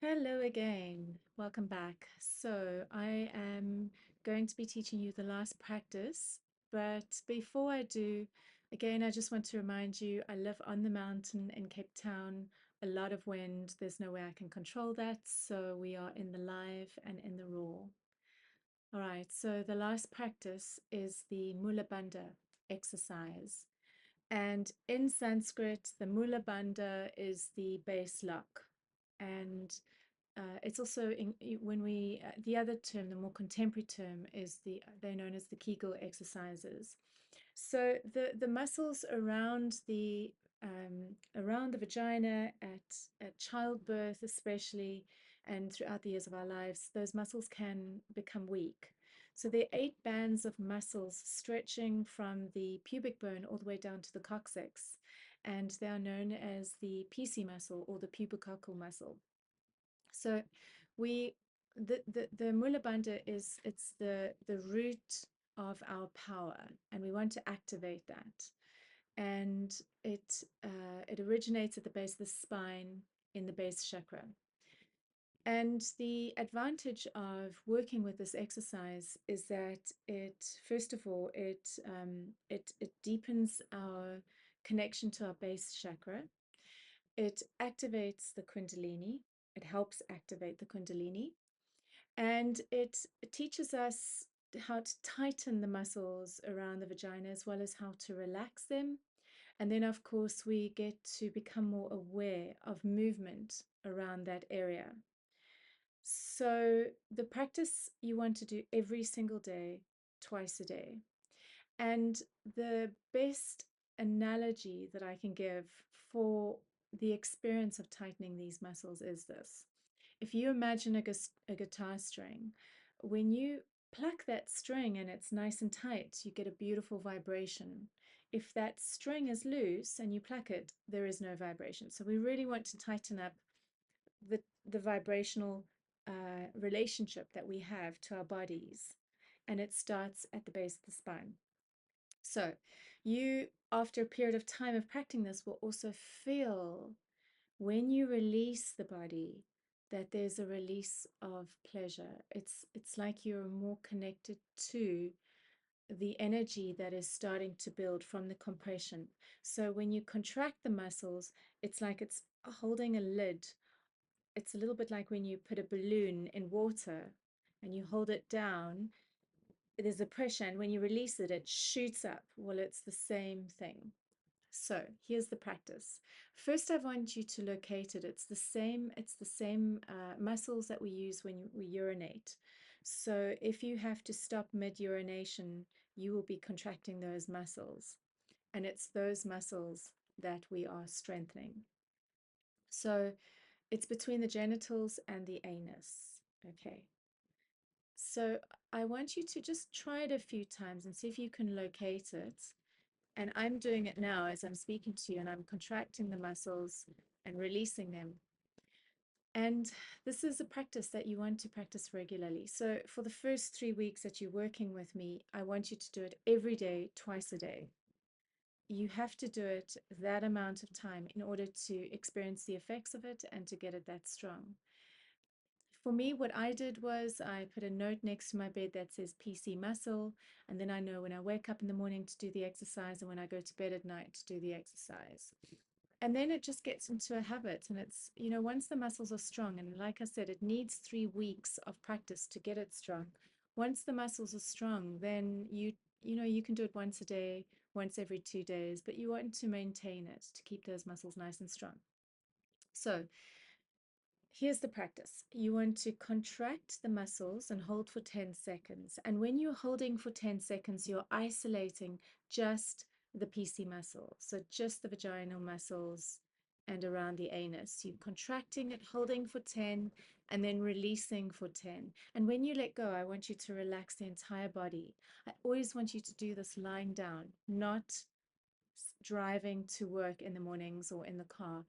Hello again, welcome back. So I am going to be teaching you the last practice, but before I do, again, I just want to remind you, I live on the mountain in Cape Town, a lot of wind, there's no way I can control that, so we are in the live and in the raw. All right, so the last practice is the Mula bhanda exercise. And in Sanskrit, the Mula bhanda is the base lock. And it's also when the other term, the more contemporary term, is they're known as the Kegel exercises. So the muscles around the vagina at childbirth, especially, and throughout the years of our lives, those muscles can become weak. So there are 8 bands of muscles stretching from the pubic bone all the way down to the coccyx, and they are known as the PC muscle or the pubococcal muscle. So we the Mula Bandha it's the root of our power, and we want to activate that. And it originates at the base of the spine in the base chakra. And the advantage of working with this exercise is that first of all, it deepens our connection to our base chakra. It activates the Kundalini. It helps activate the Kundalini. And it teaches us how to tighten the muscles around the vagina as well as how to relax them. And then, of course, we get to become more aware of movement around that area. So, the practice you want to do every single day, twice a day. And the best analogy that I can give for the experience of tightening these muscles is this. If you imagine a guitar string, when you pluck that string and it's nice and tight, you get a beautiful vibration. If that string is loose and you pluck it, there is no vibration. So we really want to tighten up the vibrational relationship that we have to our bodies. And it starts at the base of the spine. So you, after a period of time of practicing this, will also feel when you release the body that there's a release of pleasure. It's like you're more connected to the energy that is starting to build from the compression. So when you contract the muscles, it's like it's holding a lid. It's a little bit like when you put a balloon in water and you hold it down, there's a pressure, and when you release it, it shoots up. Well, it's the same thing. So here's the practice. First, I want you to locate it. It's the same muscles that we use when we urinate. So if you have to stop mid-urination, you will be contracting those muscles. And it's those muscles that we are strengthening. So it's between the genitals and the anus. Okay. So I want you to just try it a few times and see if you can locate it. And I'm doing it now as I'm speaking to you, and I'm contracting the muscles and releasing them. And this is a practice that you want to practice regularly. So for the first 3 weeks that you're working with me, I want you to do it every day, twice a day. You have to do it that amount of time in order to experience the effects of it and to get it that strong. For me, what I did was I put a note next to my bed that says PC muscle, and then I know when I wake up in the morning to do the exercise and when I go to bed at night to do the exercise. And then it just gets into a habit, and it's, once the muscles are strong, and like I said, it needs 3 weeks of practice to get it strong. Once the muscles are strong, then you can do it once a day, once every 2 days, but you want to maintain it to keep those muscles nice and strong. So here's the practice. You want to contract the muscles and hold for 10 seconds. And when you're holding for 10 seconds, you're isolating just the PC muscle. So just the vaginal muscles and around the anus. You're contracting it, holding for 10, and then releasing for 10. And when you let go, I want you to relax the entire body. I always want you to do this lying down, not driving to work in the mornings or in the car,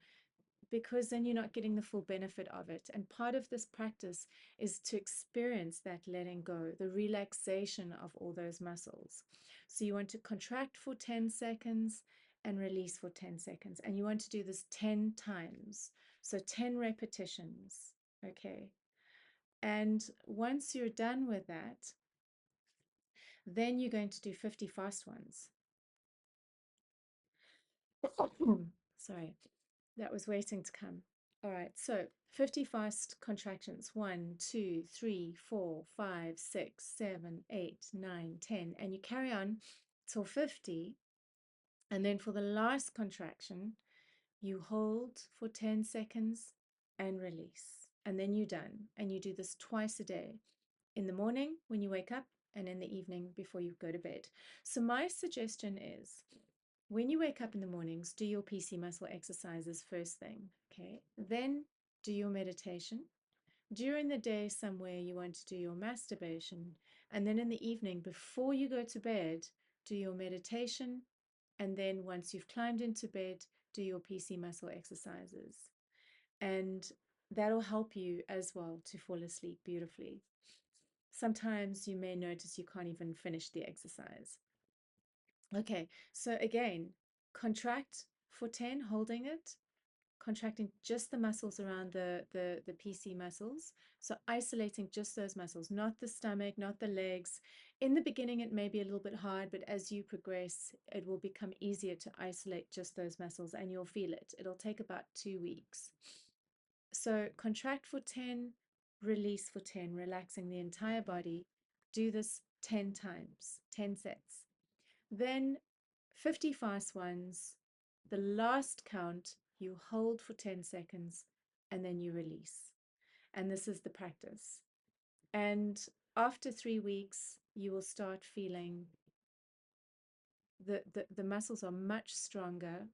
because then you're not getting the full benefit of it. And part of this practice is to experience that letting go, the relaxation of all those muscles. So you want to contract for 10 seconds and release for 10 seconds. And you want to do this 10 times. So 10 repetitions. Okay. And once you're done with that, then you're going to do 50 fast ones. Sorry, that was waiting to come. All right, so 50 fast contractions. 1, 2, 3, 4, 5, 6, 7, 8, 9, 10. And you carry on till 50. And then for the last contraction, you hold for 10 seconds and release. And then you're done. And you do this twice a day, in the morning when you wake up and in the evening before you go to bed. So my suggestion is when you wake up in the mornings, do your PC muscle exercises first thing, okay? Then do your meditation. During the day, somewhere you want to do your masturbation. And then in the evening, before you go to bed, do your meditation. And then once you've climbed into bed, do your PC muscle exercises. And that'll help you as well to fall asleep beautifully. Sometimes you may notice you can't even finish the exercise. Okay, so again, contract for 10, holding it, contracting just the muscles around the PC muscles. So isolating just those muscles, not the stomach, not the legs. In the beginning, it may be a little bit hard, but as you progress, it will become easier to isolate just those muscles and you'll feel it. It'll take about 2 weeks. So contract for 10, release for 10, relaxing the entire body. Do this 10 times, 10 sets. Then 50 fast ones. The last count, you hold for 10 seconds and then you release. And this is the practice. And after 3 weeks, you will start feeling the muscles are much stronger.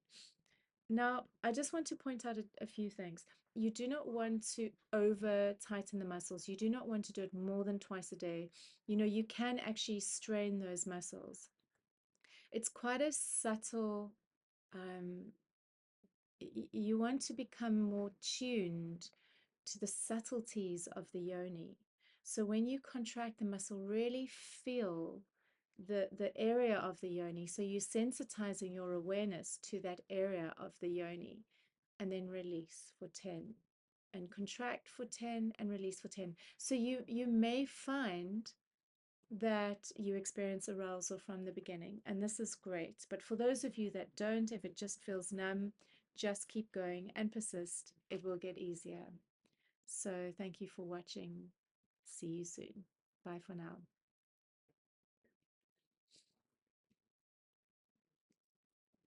Now, I just want to point out a few things. You do not want to over tighten the muscles. You do not want to do it more than twice a day. You know, you can actually strain those muscles. It's quite a subtle, you want to become more tuned to the subtleties of the yoni. So when you contract the muscle, really feel the area of the yoni. So you're sensitizing your awareness to that area of the yoni, and then release for 10 and contract for 10 and release for 10. So you may find that you experience arousal from the beginning, and this is great. But for those of you that don't, if it just feels numb, just keep going and persist. It will get easier. So thank you for watching. See you soon. Bye for now.